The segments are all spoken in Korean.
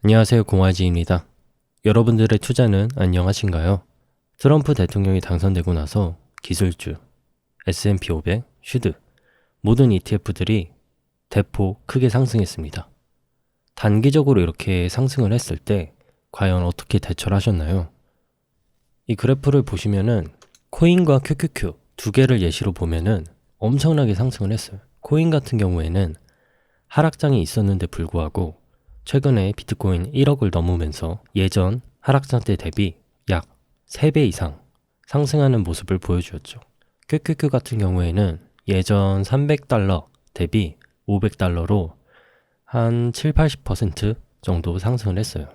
안녕하세요, 공화지입니다. 여러분들의 투자는 안녕하신가요? 트럼프 대통령이 당선되고 나서 기술주, S&P 500, 슈드 모든 ETF들이 대폭 크게 상승했습니다. 단기적으로 이렇게 상승을 했을 때 과연 어떻게 대처를 하셨나요? 이 그래프를 보시면은 코인과 QQQ 두 개를 예시로 보면은 엄청나게 상승을 했어요. 코인 같은 경우에는 하락장이 있었는데 불구하고 최근에 비트코인 1억을 넘으면서 예전 하락장 때 대비 약 3배 이상 상승하는 모습을 보여주었죠. QQQ 같은 경우에는 예전 300달러 대비 500달러로 한 7, 80% 정도 상승을 했어요.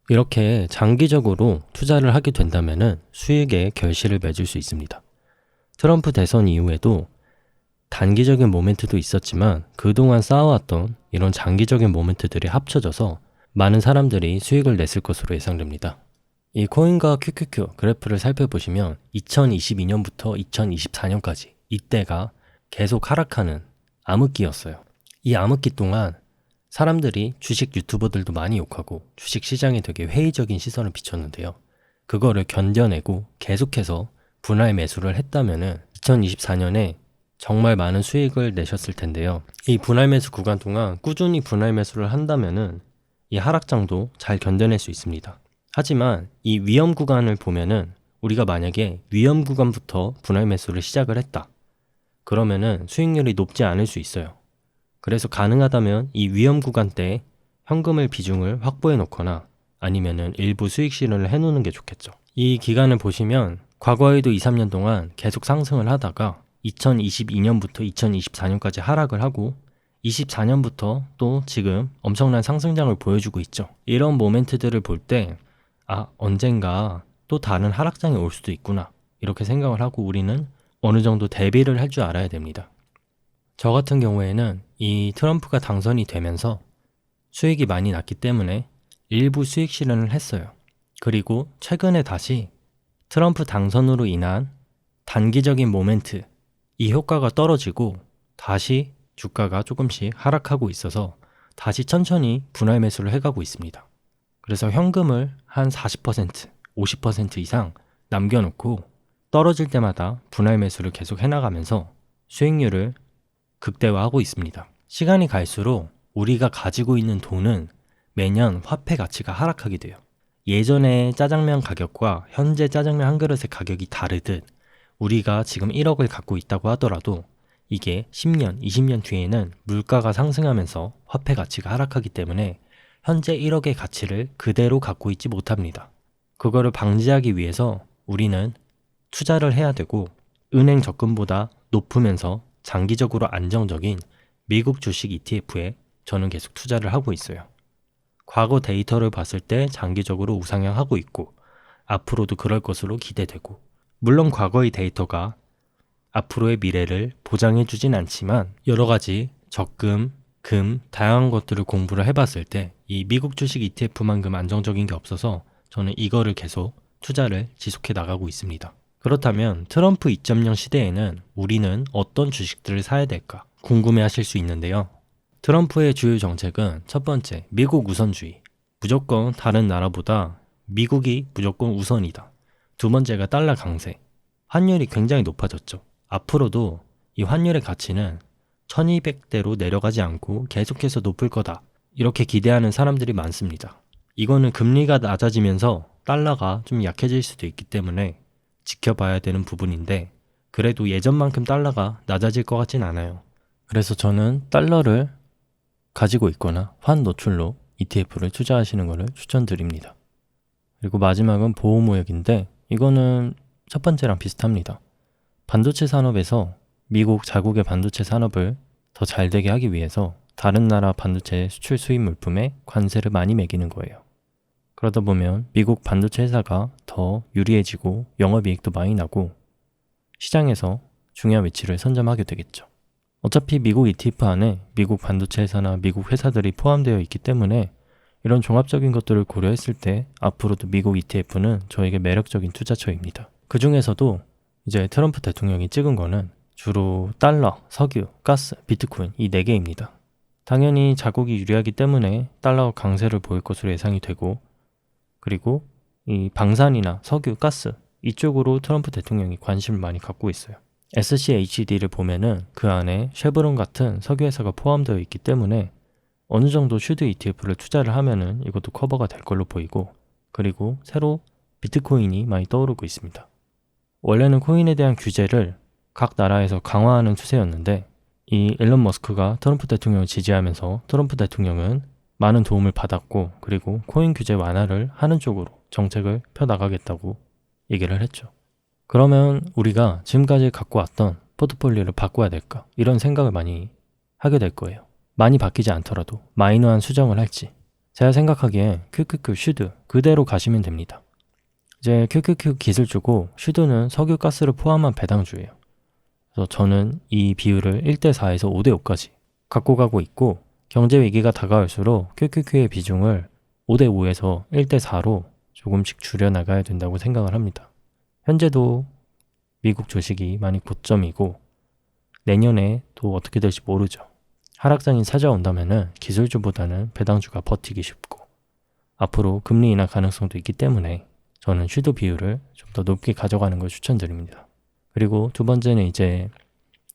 이렇게 장기적으로 투자를 하게 된다면 수익의 결실을 맺을 수 있습니다. 트럼프 대선 이후에도 단기적인 모멘트도 있었지만 그동안 쌓아왔던 이런 장기적인 모멘트들이 합쳐져서 많은 사람들이 수익을 냈을 것으로 예상됩니다. 이 코인과 QQQ 그래프를 살펴보시면 2022년부터 2024년까지 이때가 계속 하락하는 암흑기였어요. 이 암흑기 동안 사람들이 주식 유튜버들도 많이 욕하고 주식 시장에 되게 회의적인 시선을 비췄는데요. 그거를 견뎌내고 계속해서 분할 매수를 했다면은 2024년에 정말 많은 수익을 내셨을 텐데요. 이 분할 매수 구간 동안 꾸준히 분할 매수를 한다면은 이 하락장도 잘 견뎌낼 수 있습니다. 하지만 이 위험 구간을 보면은 우리가 만약에 위험 구간부터 분할 매수를 시작을 했다. 그러면은 수익률이 높지 않을 수 있어요. 그래서 가능하다면 이 위험 구간 때 현금을 비중을 확보해 놓거나 아니면은 일부 수익 실현을 해 놓는 게 좋겠죠. 이 기간을 보시면 과거에도 2, 3년 동안 계속 상승을 하다가 2022년부터 2024년까지 하락을 하고 24년부터 또 지금 엄청난 상승장을 보여주고 있죠. 이런 모멘트들을 볼 때 언젠가 또 다른 하락장이 올 수도 있구나 이렇게 생각을 하고 우리는 어느 정도 대비를 할 줄 알아야 됩니다. 저 같은 경우에는 이 트럼프가 당선이 되면서 수익이 많이 났기 때문에 일부 수익 실현을 했어요. 그리고 최근에 다시 트럼프 당선으로 인한 단기적인 모멘트 이 효과가 떨어지고 다시 주가가 조금씩 하락하고 있어서 다시 천천히 분할 매수를 해가고 있습니다. 그래서 현금을 한 40%, 50% 이상 남겨놓고 떨어질 때마다 분할 매수를 계속 해나가면서 수익률을 극대화하고 있습니다. 시간이 갈수록 우리가 가지고 있는 돈은 매년 화폐 가치가 하락하게 돼요. 예전에 짜장면 가격과 현재 짜장면 한 그릇의 가격이 다르듯 우리가 지금 1억을 갖고 있다고 하더라도 이게 10년, 20년 뒤에는 물가가 상승하면서 화폐 가치가 하락하기 때문에 현재 1억의 가치를 그대로 갖고 있지 못합니다. 그거를 방지하기 위해서 우리는 투자를 해야 되고 은행 적금보다 높으면서 장기적으로 안정적인 미국 주식 ETF에 저는 계속 투자를 하고 있어요. 과거 데이터를 봤을 때 장기적으로 우상향하고 있고 앞으로도 그럴 것으로 기대되고 물론 과거의 데이터가 앞으로의 미래를 보장해주진 않지만 여러 가지 적금, 금, 다양한 것들을 공부를 해봤을 때 이 미국 주식 ETF만큼 안정적인 게 없어서 저는 이거를 계속 투자를 지속해 나가고 있습니다. 그렇다면 트럼프 2.0 시대에는 우리는 어떤 주식들을 사야 될까 궁금해 하실 수 있는데요. 트럼프의 주요 정책은 첫 번째, 미국 우선주의. 무조건 다른 나라보다 미국이 무조건 우선이다. 두 번째가 달러 강세. 환율이 굉장히 높아졌죠. 앞으로도 이 환율의 가치는 1200대로 내려가지 않고 계속해서 높을 거다. 이렇게 기대하는 사람들이 많습니다. 이거는 금리가 낮아지면서 달러가 좀 약해질 수도 있기 때문에 지켜봐야 되는 부분인데 그래도 예전만큼 달러가 낮아질 것 같진 않아요. 그래서 저는 달러를 가지고 있거나 환 노출로 ETF를 투자하시는 것을 추천드립니다. 그리고 마지막은 보호무역인데 이거는 첫 번째랑 비슷합니다. 반도체 산업에서 미국 자국의 반도체 산업을 더 잘 되게 하기 위해서 다른 나라 반도체 수출 수입 물품에 관세를 많이 매기는 거예요. 그러다 보면 미국 반도체 회사가 더 유리해지고 영업이익도 많이 나고 시장에서 중요한 위치를 선점하게 되겠죠. 어차피 미국 ETF 안에 미국 반도체 회사나 미국 회사들이 포함되어 있기 때문에 이런 종합적인 것들을 고려했을 때 앞으로도 미국 ETF는 저에게 매력적인 투자처입니다. 그 중에서도 이제 트럼프 대통령이 찍은 거는 주로 달러, 석유, 가스, 비트코인 이 4개입니다. 당연히 자국이 유리하기 때문에 달러가 강세를 보일 것으로 예상이 되고, 그리고 이 방산이나 석유, 가스 이쪽으로 트럼프 대통령이 관심을 많이 갖고 있어요. SCHD를 보면은 그 안에 쉐브론 같은 석유 회사가 포함되어 있기 때문에 어느 정도 슈드 ETF를 투자를 하면은 이것도 커버가 될 걸로 보이고, 그리고 새로 비트코인이 많이 떠오르고 있습니다. 원래는 코인에 대한 규제를 각 나라에서 강화하는 추세였는데, 이 일론 머스크가 트럼프 대통령을 지지하면서 트럼프 대통령은 많은 도움을 받았고, 그리고 코인 규제 완화를 하는 쪽으로 정책을 펴나가겠다고 얘기를 했죠. 그러면 우리가 지금까지 갖고 왔던 포트폴리오를 바꿔야 될까? 이런 생각을 많이 하게 될 거예요. 많이 바뀌지 않더라도 마이너한 수정을 할지. 제가 생각하기에 QQQ, 슈드 그대로 가시면 됩니다. 이제 QQQ 기술주고 슈드는 석유, 가스를 포함한 배당주예요. 그래서 저는 이 비율을 1대4에서 5대5까지 갖고 가고 있고, 경제 위기가 다가올수록 QQQ의 비중을 5대5에서 1대4로 조금씩 줄여나가야 된다고 생각을 합니다. 현재도 미국 주식이 많이 고점이고 내년에 또 어떻게 될지 모르죠. 하락장이 찾아온다면 기술주보다는 배당주가 버티기 쉽고 앞으로 금리 인하 가능성도 있기 때문에 저는 슈드 비율을 좀 더 높게 가져가는 걸 추천드립니다. 그리고 두 번째는 이제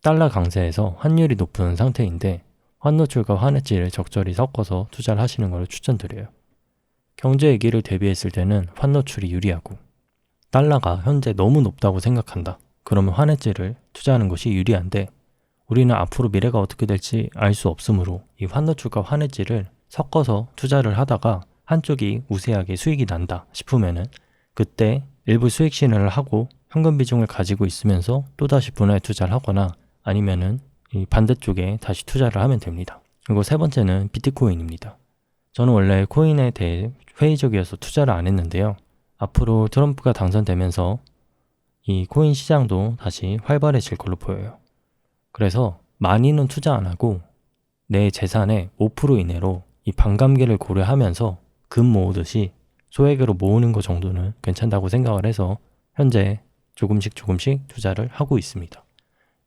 달러 강세에서 환율이 높은 상태인데 환노출과 환해지를 적절히 섞어서 투자를 하시는 걸 추천드려요. 경제 위기를 대비했을 때는 환노출이 유리하고, 달러가 현재 너무 높다고 생각한다. 그러면 환해지를 투자하는 것이 유리한데, 우리는 앞으로 미래가 어떻게 될지 알 수 없으므로 이 환노출과 환해지를 섞어서 투자를 하다가 한쪽이 우세하게 수익이 난다 싶으면은 그때 일부 수익 실현을 하고 현금 비중을 가지고 있으면서 또다시 분할 투자를 하거나 아니면은 이 반대쪽에 다시 투자를 하면 됩니다. 그리고 세 번째는 비트코인입니다. 저는 원래 코인에 대해 회의적이어서 투자를 안 했는데요. 앞으로 트럼프가 당선되면서 이 코인 시장도 다시 활발해질 걸로 보여요. 그래서 많이는 투자 안 하고 내 재산의 5% 이내로 이 반감기를 고려하면서 금 모으듯이 소액으로 모으는 것 정도는 괜찮다고 생각을 해서 현재 조금씩 투자를 하고 있습니다.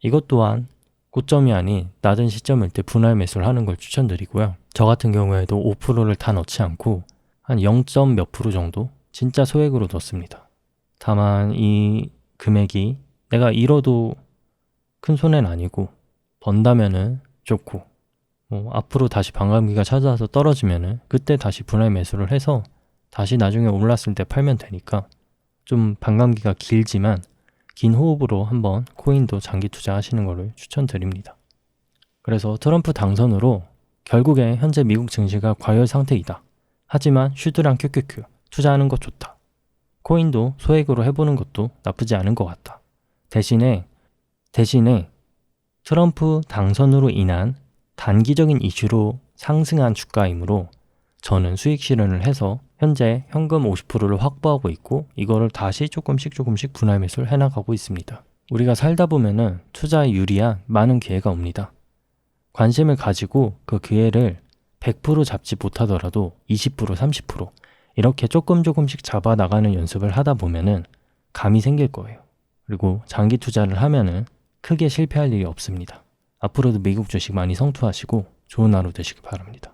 이것 또한 고점이 아닌 낮은 시점일 때 분할 매수를 하는 걸 추천드리고요. 저 같은 경우에도 5%를 다 넣지 않고 한 0. 몇 프로 정도 진짜 소액으로 넣습니다. 다만 이 금액이 내가 잃어도 큰 손해는 아니고 번다면은 좋고, 앞으로 다시 반감기가 찾아와서 떨어지면은 그때 다시 분할 매수를 해서 다시 나중에 올랐을 때 팔면 되니까 좀 반감기가 길지만 긴 호흡으로 한번 코인도 장기 투자하시는 것을 추천드립니다. 그래서 트럼프 당선으로 결국에 현재 미국 증시가 과열 상태이다. 하지만 슈드랑 QQQ 투자하는 것 좋다. 코인도 소액으로 해보는 것도 나쁘지 않은 것 같다. 대신에 트럼프 당선으로 인한 단기적인 이슈로 상승한 주가이므로 저는 수익 실현을 해서 현재 현금 50%를 확보하고 있고 이거를 다시 조금씩 분할 매수를 해나가고 있습니다. 우리가 살다 보면은 투자에 유리한 많은 기회가 옵니다. 관심을 가지고 그 기회를 100% 잡지 못하더라도 20%, 30% 이렇게 조금씩 잡아 나가는 연습을 하다 보면은 감이 생길 거예요. 그리고 장기 투자를 하면은 크게 실패할 일이 없습니다. 앞으로도 미국 주식 많이 성투하시고 좋은 하루 되시길 바랍니다.